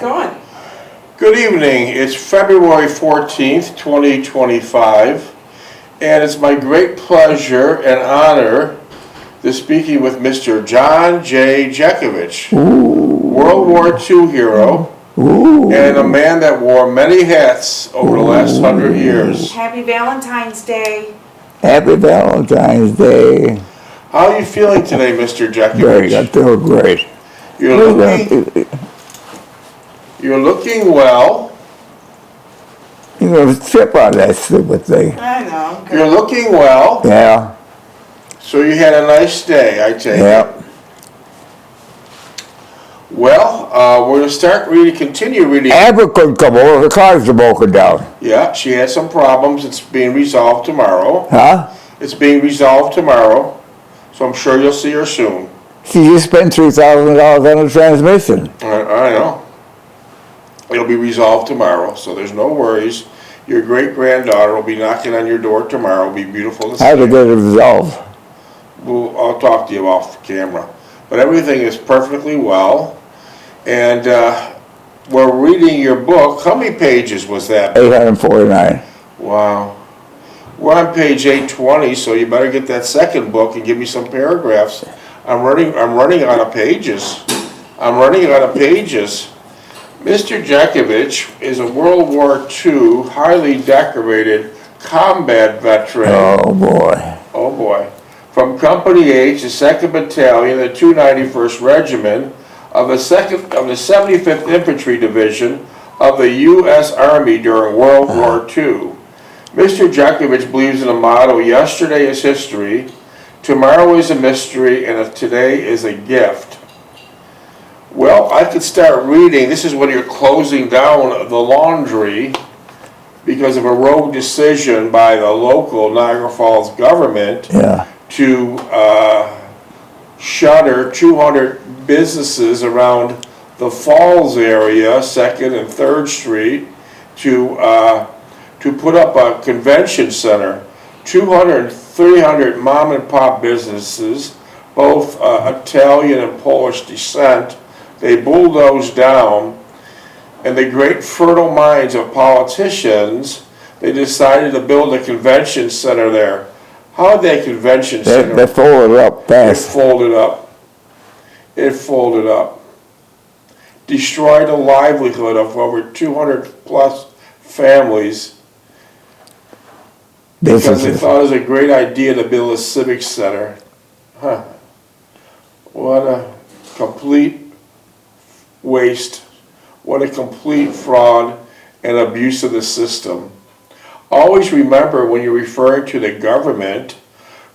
going? Good evening. It's February 14th, 2025, and it's my great pleasure and honor to speaking with Mr. John J. Jeckovich, World War II hero, and a man that wore many hats over the last 100 years. Happy Valentine's Day. Happy Valentine's Day. How are you feeling today, Mr. Jeckovich? Very good. I feel great. You're looking well. You're going to trip on that stupid thing. I know. Okay. You're looking well. Yeah. So you had a nice day, I take it. Yep. Well, we're going to continue reading. Amber couldn't come over. Her car's broken down. Yeah, she had some problems. It's being resolved tomorrow. Huh? It's being resolved tomorrow, so I'm sure you'll see her soon. She just spent $3,000 on a transmission. I know. It'll be resolved tomorrow, so there's no worries. Your great-granddaughter will be knocking on your door tomorrow. It'll be beautiful to see. How to get it resolved? Well, I'll talk to you off camera. But everything is perfectly well. And we're reading your book. How many pages was that? 849. Wow. We're on page 820, so you better get that second book and give me some paragraphs. I'm running out of pages. Mr. Jeckovich is a World War II highly decorated combat veteran. Oh, boy. Oh, boy. From Company H, the 2nd Battalion, the 291st Regiment of the 75th Infantry Division of the U.S. Army during World War II. Mr. Jeckovich believes in the motto, yesterday is history, tomorrow is a mystery, and today is a gift. Well, I could start reading. This is when you're closing down the laundry because of a rogue decision by the local Niagara Falls government to shutter 200 businesses around the Falls area, 2nd and 3rd Street, to put up a convention center. 200, 300 mom and pop businesses, both Italian and Polish descent. They bulldozed down, and the great fertile minds of politicians, they decided to build a convention center there. How did that convention center? They folded up fast. It folded up. Destroyed the livelihood of over 200 plus families because they thought it was a great idea to build a civic center. Huh. What a complete waste. What a complete fraud and abuse of the system. Always remember when you're referring to the government,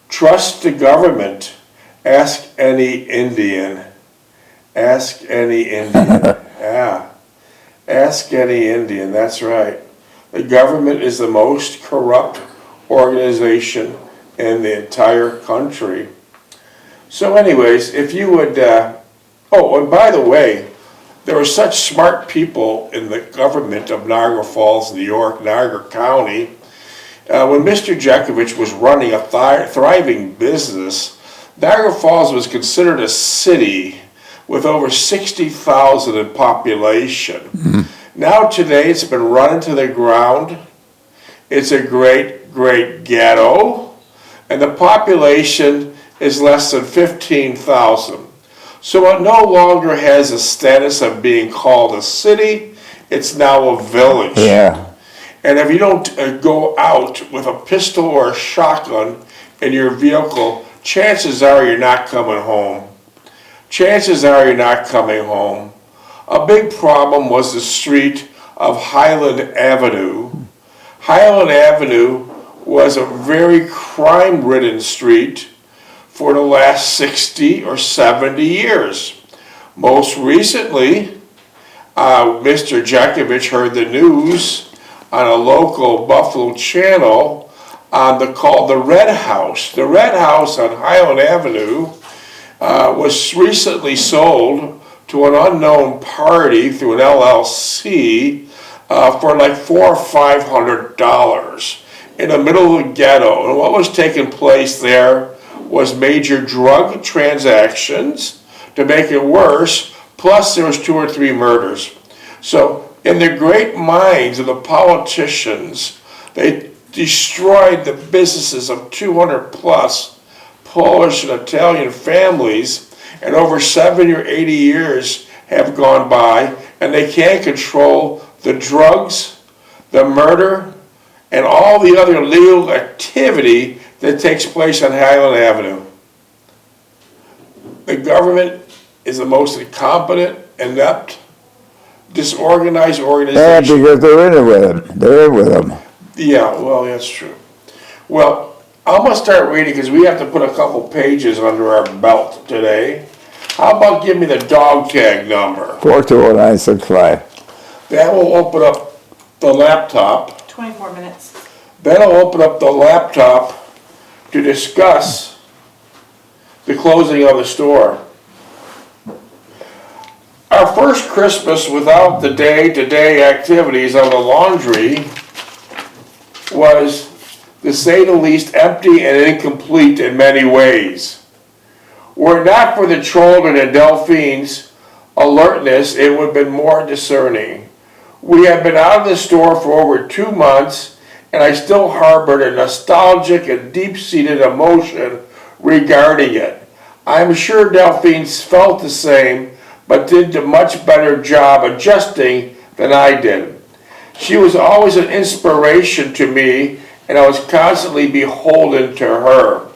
trust the government. Ask any Indian. Ask any Indian. Yeah. Ask any Indian, that's right. The government is the most corrupt organization in the entire country. So anyways, if you would, oh, and by the way, there were such smart people in the government of Niagara Falls, New York, Niagara County. When Mr. Jeckovich was running a thriving business, Niagara Falls was considered a city with over 60,000 in population. Mm-hmm. Now today it's been run into the ground. It's a great, great ghetto, and the population is less than 15,000. So it no longer has a status of being called a city, it's now a village. Yeah. And if you don't go out with a pistol or a shotgun in your vehicle, chances are you're not coming home. A big problem was the street of Highland Avenue. Highland Avenue was a very crime-ridden street for the last 60 or 70 years. Most recently, Mr. Jeckovich heard the news on a local Buffalo channel called the Red House. The Red House on Highland Avenue was recently sold to an unknown party through an LLC for like $400 or $500 in the middle of the ghetto. And what was taking place there was major drug transactions. To make it worse, plus there was 2 or 3 murders. So in the great minds of the politicians, they destroyed the businesses of 200 plus Polish and Italian families, and over 70 or 80 years have gone by, and they can't control the drugs, the murder, and all the other illegal activity that takes place on Highland Avenue. The government is the most incompetent, inept, disorganized Yeah, organization. because they're in it with them. They're in with them. Yeah, well, that's true. Well, I'm gonna start reading because we have to put a couple pages under our belt today. How about give me the dog tag number? 420965. That will open up the laptop. 24 minutes. That'll open up the laptop to discuss the closing of the store. Our first Christmas without the day-to-day activities of the laundry was, to say the least, empty and incomplete in many ways. Were it not for the children and Delphine's alertness, it would have been more discerning. We have been out of the store for over 2 months, and I still harbored a nostalgic and deep-seated emotion regarding it. I'm sure Delphine felt the same, but did a much better job adjusting than I did. She was always an inspiration to me, and I was constantly beholden to her.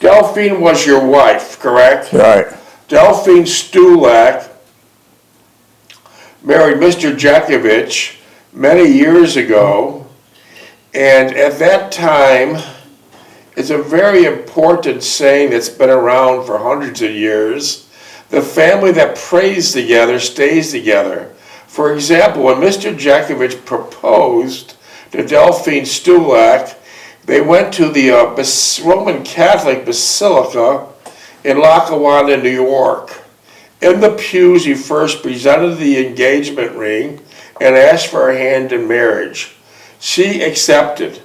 Delphine was your wife, correct? Right. Delphine Stulak married Mr. Jeckovich many years ago, and at that time, it's a very important saying that's been around for hundreds of years: the family that prays together stays together. For example, when Mr. Jeckovich proposed to Delphine Stulak, they went to the Roman Catholic Basilica in Lackawanna, New York. In the pews, he first presented the engagement ring and asked for her hand in marriage. She accepted.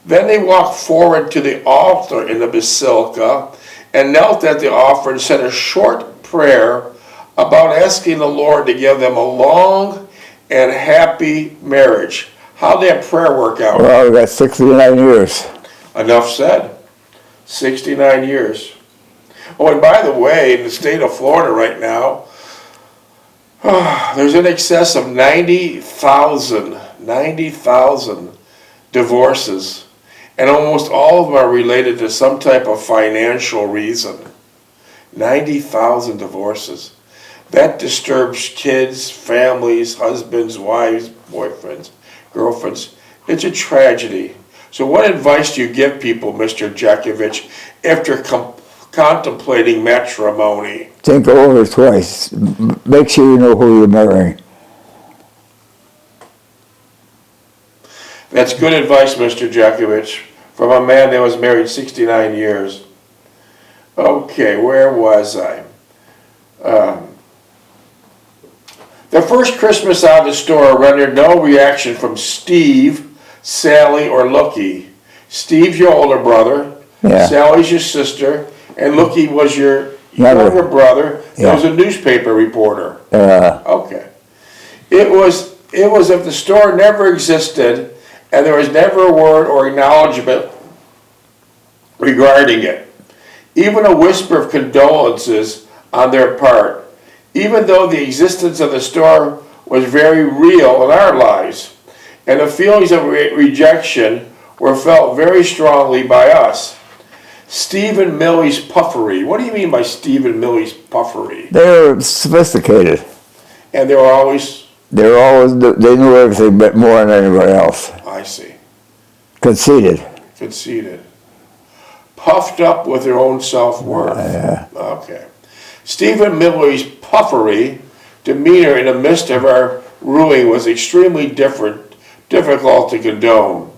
Then they walked forward to the altar in the basilica and knelt at the altar and said a short prayer about asking the Lord to give them a long and happy marriage. How'd that prayer work out? Well, we got 69 years. Enough said. 69 years. Oh, and by the way, in the state of Florida right now, there's in excess of 90,000 divorces, and almost all of them are related to some type of financial reason. 90,000 divorces. That disturbs kids, families, husbands, wives, boyfriends, girlfriends. It's a tragedy. So what advice do you give people, Mr. Jeckovich, after contemplating matrimony? Think over it twice. Make sure you know who you're marrying. That's good advice, Mr. Jeckovich, from a man that was married 69 years. Okay, where was I? The first Christmas out of the store rendered no reaction from Steve, Sally, or Lookie. Steve's your older brother, Yeah. Sally's your sister, and Lookie was your younger brother that was a newspaper reporter. Okay. It was if the store never existed and there was never a word or acknowledgement regarding it. Even a whisper of condolences on their part, even though the existence of the store was very real in our lives, and the feelings of rejection were felt very strongly by us. Steve and Millie's puffery. What do you mean by Steve and Millie's puffery? They're sophisticated. And they were always... They knew everything but more than anybody else. I see. Conceited. Conceited. Puffed up with their own self-worth. Yeah. Okay. Stephen Miller's puffery demeanor in the midst of our ruin was extremely difficult to condone.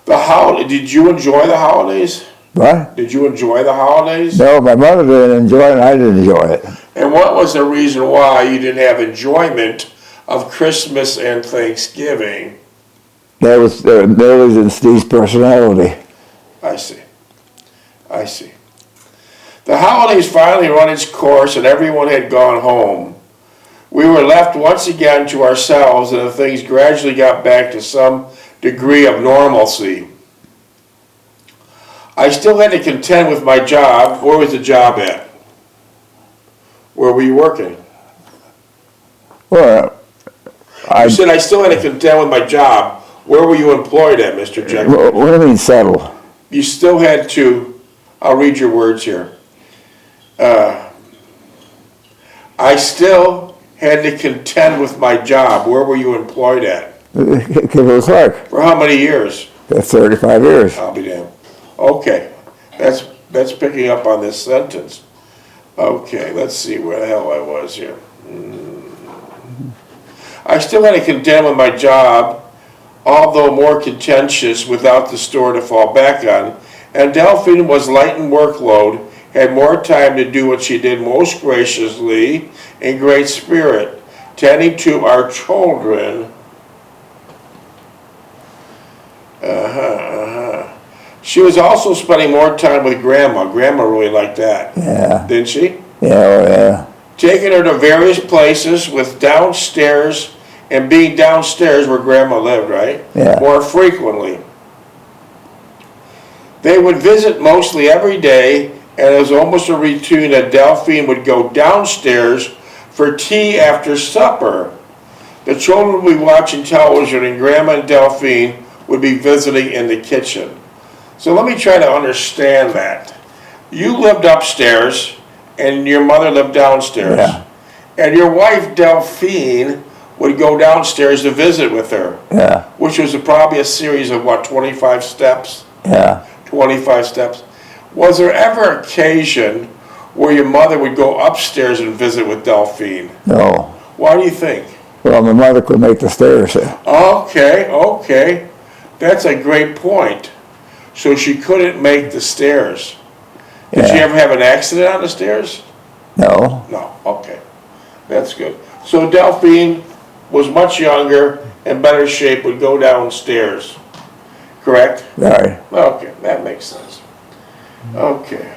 Did you enjoy the holidays? What? Did you enjoy the holidays? No, my mother didn't enjoy it, and I didn't enjoy it. And what was the reason why you didn't have enjoyment of Christmas and Thanksgiving? That was in Steve's personality. I see. I see. The holidays finally run its course and everyone had gone home. We were left once again to ourselves, and things gradually got back to some degree of normalcy. I still had to contend with my job. Where was the job at? Where were you working? Well, You said I still had to contend with my job. Where were you employed at, Mr. Jeckovich? what do you mean settle? You still had to, I'll read your words here. I still had to contend with my job. Where were you employed at? Kimberly Clark. For how many years? 35 years. I'll be damned. Okay, that's picking up on this sentence. Okay, let's see where the hell I was here. I still had to contend with my job, although more contentious without the store to fall back on, and Delphine was light in workload, had more time to do what she did most graciously in great spirit, tending to our children. She was also spending more time with Grandma. Grandma really liked that. Yeah. Didn't she? Yeah, oh yeah. Taking her to various places with downstairs and being downstairs where Grandma lived, right? Yeah. More frequently. They would visit mostly every day, and it was almost a routine that Delphine would go downstairs for tea after supper. The children would be watching television, and Grandma and Delphine would be visiting in the kitchen. So let me try to understand that. You lived upstairs, and your mother lived downstairs. Yeah. And your wife, Delphine, would go downstairs to visit with her. Yeah. Which was probably a series of, 25 steps? Yeah. 25 steps. Was there ever occasion where your mother would go upstairs and visit with Delphine? No. Why do you think? Well, my mother could make the stairs. Okay. That's a great point. So she couldn't make the stairs. Did she Yeah. ever have an accident on the stairs? No. No, okay. That's good. So Delphine was much younger, in better shape, would go downstairs. Correct? Right. Okay, that makes sense. Okay.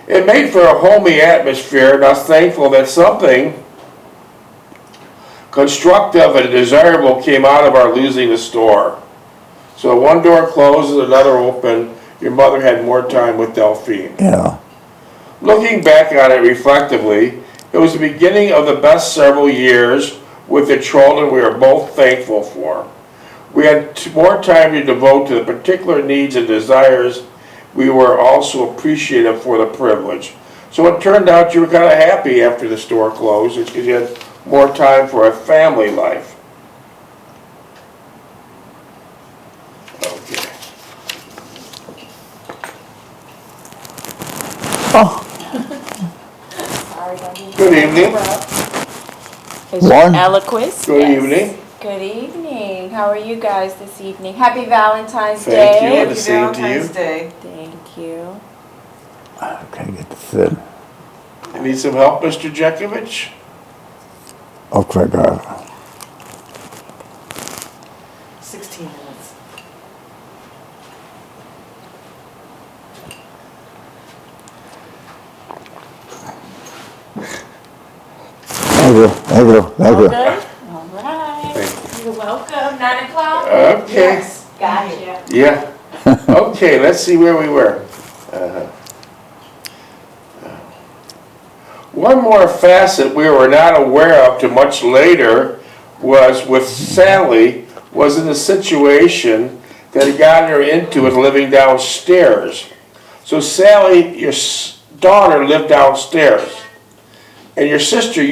It made for a homey atmosphere, and I was thankful that something constructive and desirable came out of our losing the store. So one door closes, another open. Your mother had more time with Delphine. Yeah. Looking back on it reflectively, it was the beginning of the best several years with the children we are both thankful for. We had more time to devote to the particular needs and desires. We were also appreciative for the privilege. So it turned out you were kind of happy after the store closed. It's because you had more time for a family life. Okay. Oh, Good evening. Is One. Eloquist? Good Yes. evening. Good evening. How are you guys this evening? Happy Valentine's Thank Day. you. Happy The same to you. Valentine's Day. Thank you. I can't get this in. You need some help, Mr. Jeckovich? Oh, my God. 16 minutes. Thank you. Thank you. Thank All you. good? All right. Thank You're welcome. 9 o'clock? Okay. Yes. Gotcha. Yeah. Okay, let's see where we were. One more facet we were not aware of till much later was with Sally, was in the situation that had gotten her into with living downstairs. So Sally, your daughter, lived downstairs. And your sister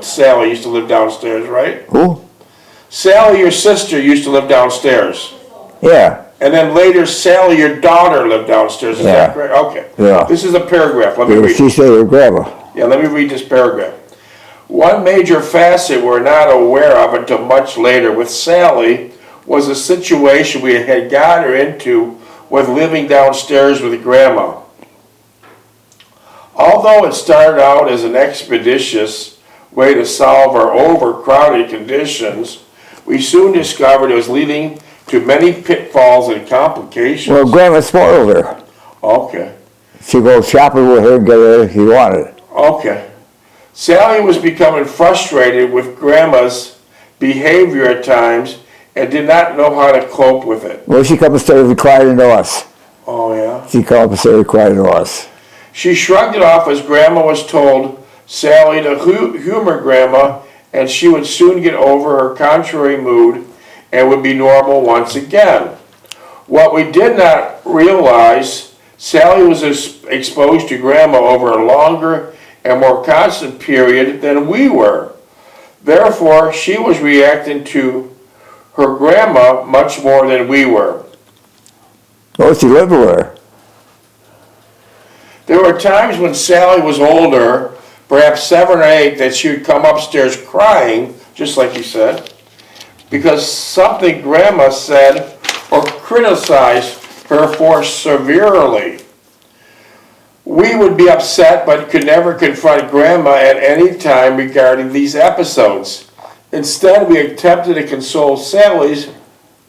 Sally used to live downstairs, right? Who? Sally, your sister, used to live downstairs. Yeah. And then later, Sally, your daughter, lived downstairs. Is that Yeah. correct? Okay. Yeah. This is a paragraph. Let me read. She said her grandma. Yeah, let me read this paragraph. One major facet we're not aware of until much later with Sally was a situation we had got her into with living downstairs with Grandma. Although it started out as an expeditious way to solve our overcrowded conditions, we soon discovered it was leading to many pitfalls and complications. Well, grandma spoiled her. Okay. She goes shopping with her and get her anything she wanted. Okay. Sally was becoming frustrated with Grandma's behavior at times and did not know how to cope with it. Well, she come and started crying to us. Oh, yeah? She come up and started crying to us. She shrugged it off as Grandma was told Sally to humor Grandma, and she would soon get over her contrary mood and would be normal once again. What we did not realize, Sally was exposed to Grandma over a longer and more constant period than we were. Therefore, she was reacting to her Grandma much more than we were. Oh, she lived with her. There were times when Sally was older, perhaps 7 or 8, that she would come upstairs crying, just like you said, because something Grandma said or criticized her for severely. We would be upset but could never confront Grandma at any time regarding these episodes. Instead, we attempted to console Sally's.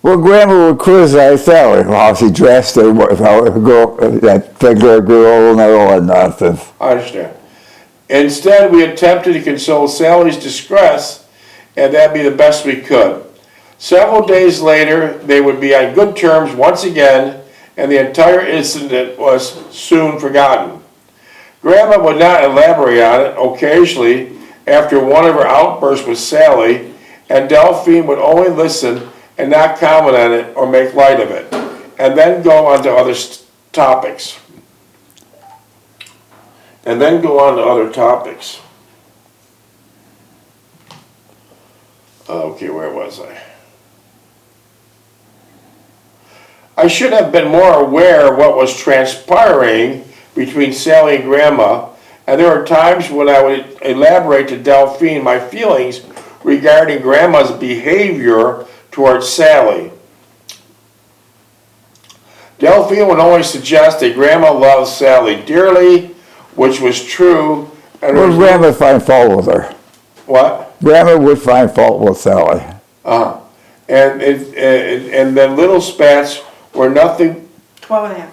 Well, Grandma would criticize Sally, how she dressed her, how her girl, that figure girl and all that nonsense. I understand. Instead, we attempted to console Sally's distress, and that'd be the best we could. Several days later, they would be on good terms once again, and the entire incident was soon forgotten. Grandma would not elaborate on it. Occasionally, after one of her outbursts with Sally, and Delphine would only listen and not comment on it or make light of it, and then go on to other topics. Okay, where was I? I should have been more aware of what was transpiring between Sally and Grandma, and there were times when I would elaborate to Delphine my feelings regarding Grandma's behavior towards Sally. Delphine would only suggest that Grandma loved Sally dearly, which was true. And Well, Grandma would find fault with her. What? Grandma would find fault with Sally. And then little spats were nothing 12 and a half.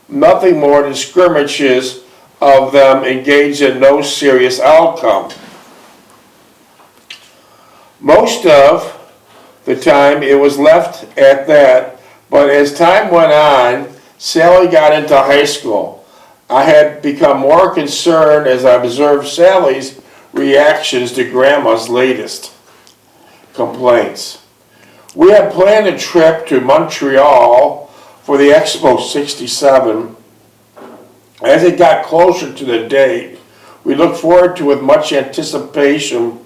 nothing more than skirmishes of them engaged in no serious outcome. Most of the time it was left at that, but as time went on, Sally got into high school. I had become more concerned as I observed Sally's reactions to Grandma's latest complaints. We had planned a trip to Montreal for the Expo 67. As it got closer to the date, we looked forward to it with much anticipation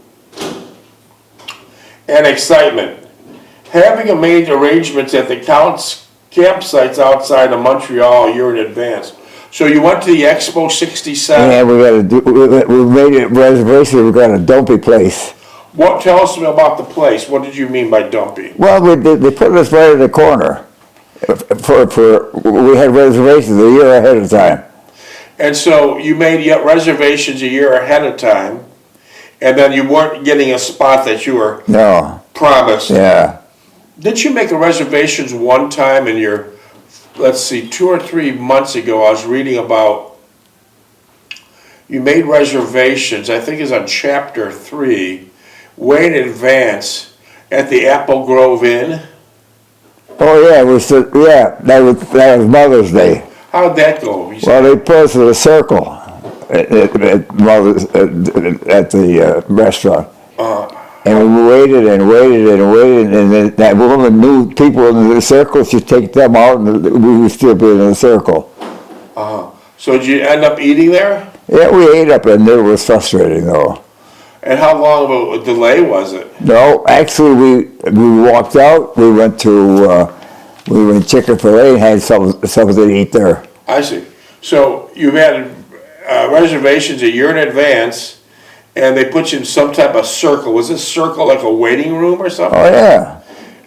and excitement. Having made arrangements at the campsites outside of Montreal a year in advance. So you went to the Expo 67? Yeah, we made a reservation, we got a dumpy place. Tell us about the place. What did you mean by dumpy? Well, they put us right in the corner. We had reservations a year ahead of time. And so you made reservations a year ahead of time, and then you weren't getting a spot that you were promised. Yeah. Didn't you make a reservations one time in your, let's see, 2 or 3 months ago, I was reading about, you made reservations, I think it's on chapter 3, way in advance at the Apple Grove Inn? Oh yeah, that was Mother's Day. How'd that go? Well, they put us in a circle at the restaurant. And we waited and waited and waited, and then that woman knew people in the circle, she'd take them out, and we would still be in the circle. So did you end up eating there? Yeah, we ate up in there. It was frustrating, though. And how long of a delay was it? No, actually, we walked out. We went to Chick-fil-A and had something to eat there. I see. So you had reservations a year in advance, and they put you in some type of circle. Was this circle like a waiting room or something? Oh yeah.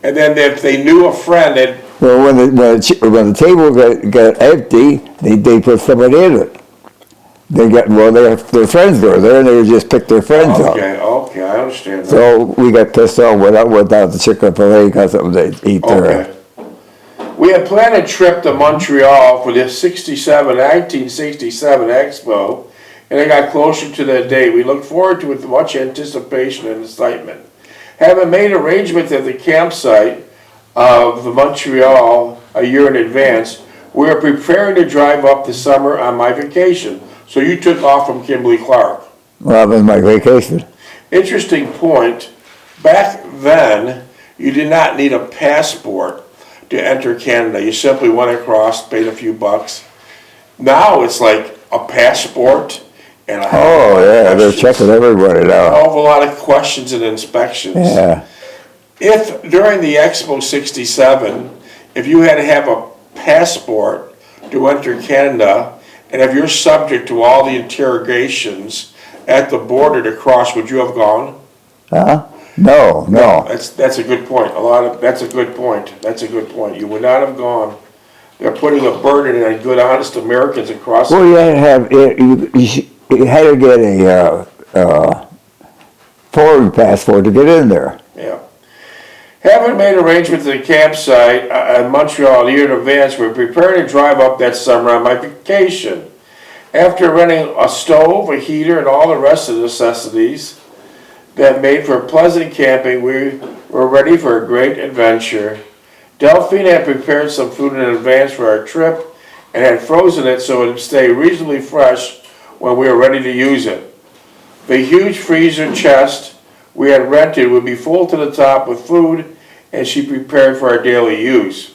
And then if they knew a friend, they'd... Well, when the table got empty, they put somebody in it. Their friends were there, and they would just pick their friends up. Okay, I understand that. So we got pissed off, went down to Chick-fil-A, got something to eat there. Okay. We had planned a trip to Montreal for the 1967 Expo, and it got closer to that day. We looked forward to it with much anticipation and excitement. Having made arrangements at the campsite of Montreal a year in advance, we were preparing to drive up this summer on my vacation. So you took off from Kimberly-Clark. Well, that was my vacation. Interesting point. Back then, you did not need a passport to enter Canada. You simply went across, paid a few bucks. Now it's like a passport and a Oh, yeah, they're checking everybody a now. hell of a lot of questions and inspections. Yeah. If during the Expo 67, if you had to have a passport to enter Canada, and if you're subject to all the interrogations at the border to cross, would you have gone? Huh? No, no. That's a good point. That's a good point. That's a good point. You would not have gone. They're putting a burden on good, honest Americans across. Well, you had to have, you had to get a foreign passport to get in there. Yeah. Having made arrangements at the campsite in Montreal a year in advance, we were preparing to drive up that summer on my vacation. After renting a stove, a heater, and all the rest of the necessities that made for pleasant camping, we were ready for a great adventure. Delphine had prepared some food in advance for our trip and had frozen it so it would stay reasonably fresh when we were ready to use it. The huge freezer chest we had rented would be full to the top with food, and she prepared for our daily use.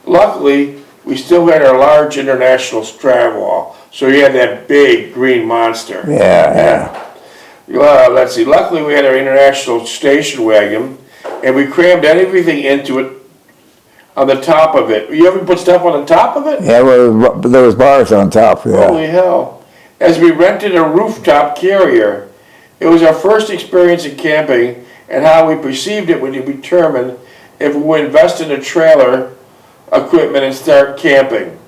Luckily, we still had our large international travel, so you had that big green monster. Yeah. Let's see, luckily we had our international station wagon, and we crammed everything into it on the top of it. You ever put stuff on the top of it? Yeah, well, there was bars on top, yeah. Holy hell. As we rented a rooftop carrier, it was our first experience in camping, and how we perceived it would determine if we would invest in a trailer equipment and start camping.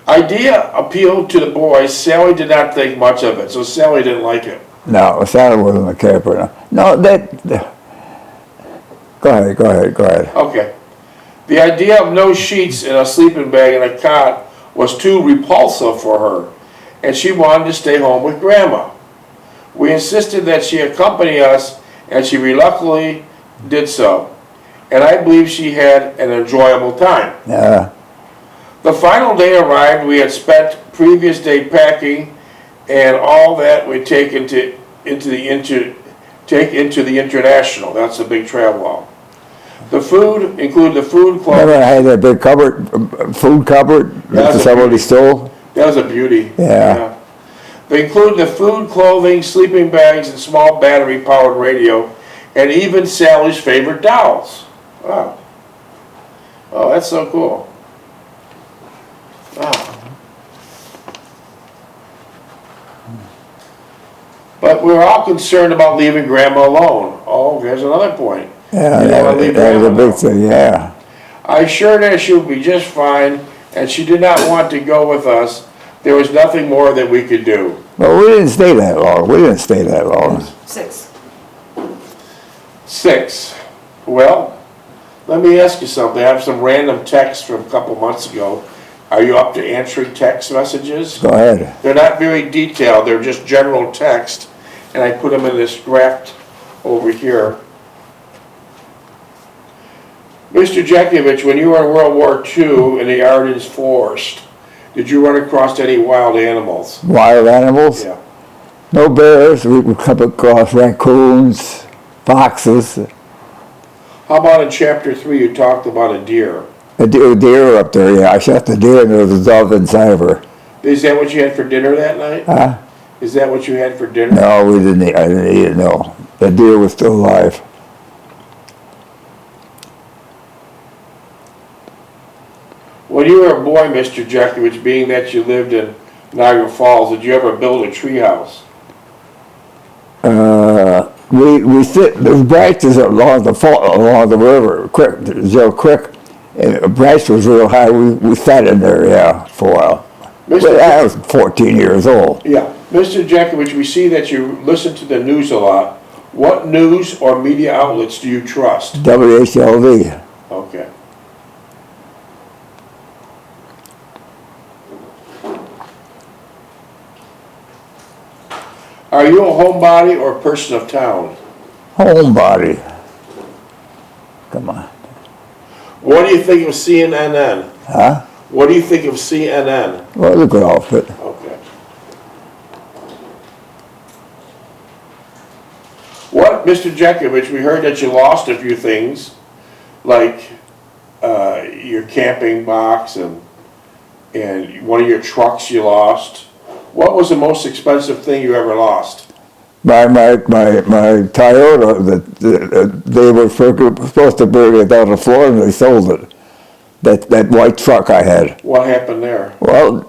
Idea appealed to the boys. Sally did not think much of it, so Sally didn't like it. No, Santa wasn't a camper. No, go ahead. Okay. The idea of no sheets in a sleeping bag and a cot was too repulsive for her, and she wanted to stay home with Grandma. We insisted that she accompany us, and she reluctantly did so. And I believe she had an enjoyable time. Yeah. The final day arrived. We had spent previous day packing, and all that we take into the international. That's the big travel hall. The food included the food, clothing. Remember I had that big cupboard, food cupboard that somebody stole? That was a beauty. Yeah. They include the food, clothing, sleeping bags, and small battery-powered radio, and even Sally's favorite dolls. Wow. Oh, that's so cool. Wow. But we're all concerned about leaving Grandma alone. Oh, there's another point. Yeah, You don't wanna leave that was a Grandma big alone. thing, yeah. I assured her she would be just fine, and she did not want to go with us. There was nothing more that we could do. Well, we didn't stay that long. 6. 6. Well, let me ask you something. I have some random texts from a couple months ago. Are you up to answering text messages? Go ahead. They're not very detailed. They're just general text, and I put them in this graft over here. Mr. Jeckovich, when you were in World War II in the Ardennes Forest, did you run across any wild animals? Wild animals? Yeah. No bears. We would come across raccoons, foxes, How about in chapter 3 you talked about a deer? a deer up there. Yeah, I shot the deer and there was a dove inside of her. Is that what you had for dinner that night? Huh? Is that what you had for dinner? No, we didn't. I didn't eat it. No, the deer was still alive. When you were a boy, Mr. Jeckovich, being that you lived in Niagara Falls, did you ever build a treehouse? We sit. There's branches along the river, creek, Zell Creek, and the branch was real high. We sat in there, yeah, for a while. But I was 14 years old. Yeah. Mr. Jeckovich, we see that you listen to the news a lot. What news or media outlets do you trust? WHLD. Okay. homebody or person of town? Homebody. Come on. What do you think of CNN? Huh? What do you think of CNN? Well, it's a good outfit. Okay. What, Mr. Jeckovich, we heard that you lost a few things, like your camping box and one of your trucks you lost. What was the most expensive thing you ever lost? My Toyota, that they were supposed to bring it down the floor and they sold it. That white truck I had. What happened there? Well,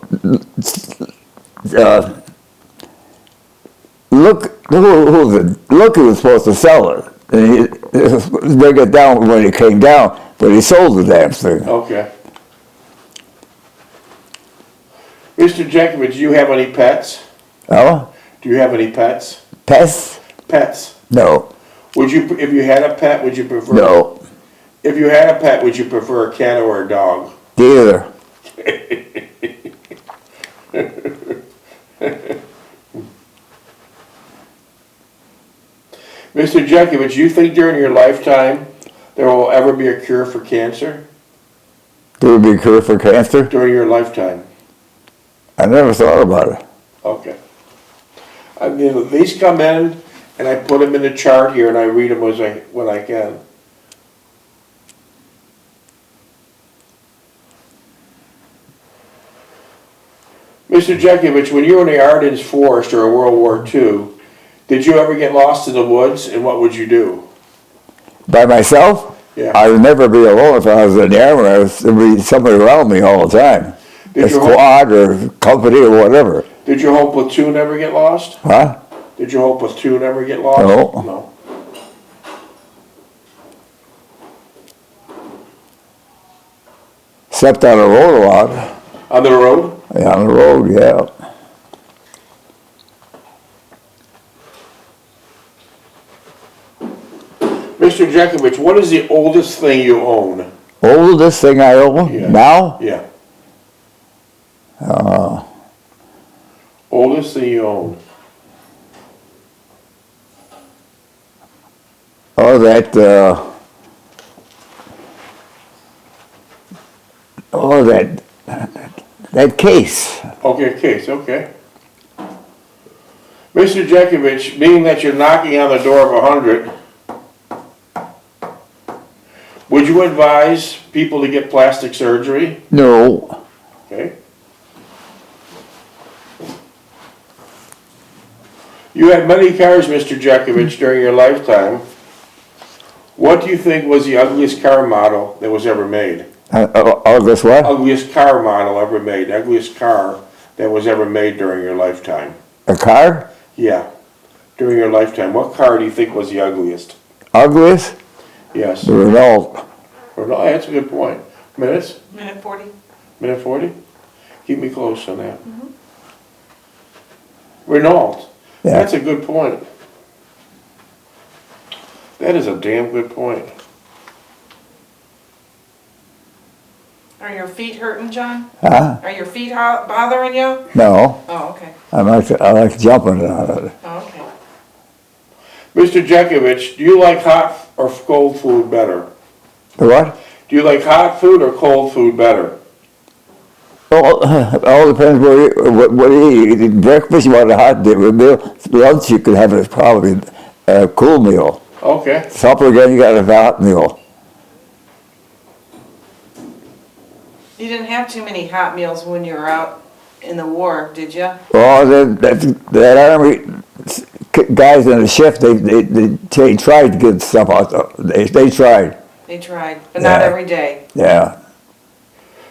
Looky was supposed to sell it. And he bring it down when it came down, but he sold the damn thing. Okay. Mr. Jeckovich, do you have any pets? Oh? Do you have any pets? Pets? Pets. No. Would you, if you had a pet, would you prefer? No. If you had a pet, would you prefer a cat or a dog? Neither. Mr. Jeckovich, do you think during your lifetime there will ever be a cure for cancer? There would be a cure for cancer? During your lifetime? I never thought about it. Okay. I mean, these come in and I put them in the chart here and I read them when I can. Mr. Jeckovich, when you were in the Ardennes Forest or World War II, did you ever get lost in the woods, and what would you do? By myself? Yeah. I would never be alone if I was in the army. There would be somebody around me all the time. A squad or company or whatever. Did your whole platoon ever get lost? Huh? Did your whole platoon ever get lost? No. No. Slept on the road a lot. On the road? Yeah, on the road, yeah. Mr. Jeckovich, what is the oldest thing you own? Oldest thing I own? Yeah. Now? Yeah. Oldest thing you own? Oh, that case. Okay, case, okay. Mr. Jeckovich, being that you're knocking on the door of 100, would you advise people to get plastic surgery? No. Okay. You had many cars, Mr. Jeckovich, during your lifetime. What do you think was the ugliest car model that was ever made? This what? Ugliest car model ever made, ugliest car that was ever made during your lifetime. A car? Yeah, during your lifetime. What car do you think was the ugliest? Ugliest? Yes. The Renault. Renault, that's a good point. Minutes? Minute 40. Minute 40? Keep me close on that. Renault. Yeah. That's a good point. That is a damn good point. Are your feet hurting, John? Huh? Are your feet bothering you? No. Oh, okay. I like jumping on it. Oh, okay. Mr. Jeckovich, do you like hot or cold food better? What? Do you like hot food or cold food better? Well, it all depends what you eat. Breakfast, you want a hot meal. Lunch, you could have probably a cool meal. Okay. Supper, again, you got a hot meal. You didn't have too many hot meals when you were out in the war, did you? Well, that army guys in the shift, they tried to get stuff out. They tried. They tried, but not Yeah. every day. Yeah.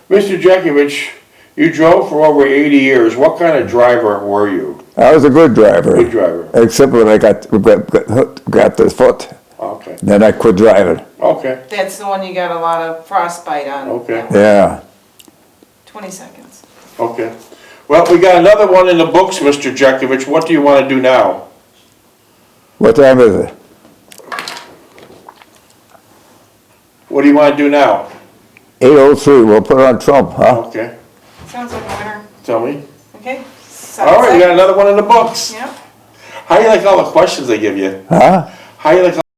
Mr. Jeckovich, you drove for over 80 years. What kind of driver were you? I was a good driver. Good driver. Except when I got this foot. Okay. Then I quit driving. Okay. That's the one you got a lot of frostbite on. Okay. Yeah. 20 seconds. Okay. Well, we got another one in the books, Mr. Jeckovich. What do you want to do now? What time is it? What do you want to do now? 8:03. We'll put on Trump, huh? Okay. Sounds like a winner. Tell me. Okay. All right, we got another one in the books. Yep. How you like all the questions they give you? Huh? How you like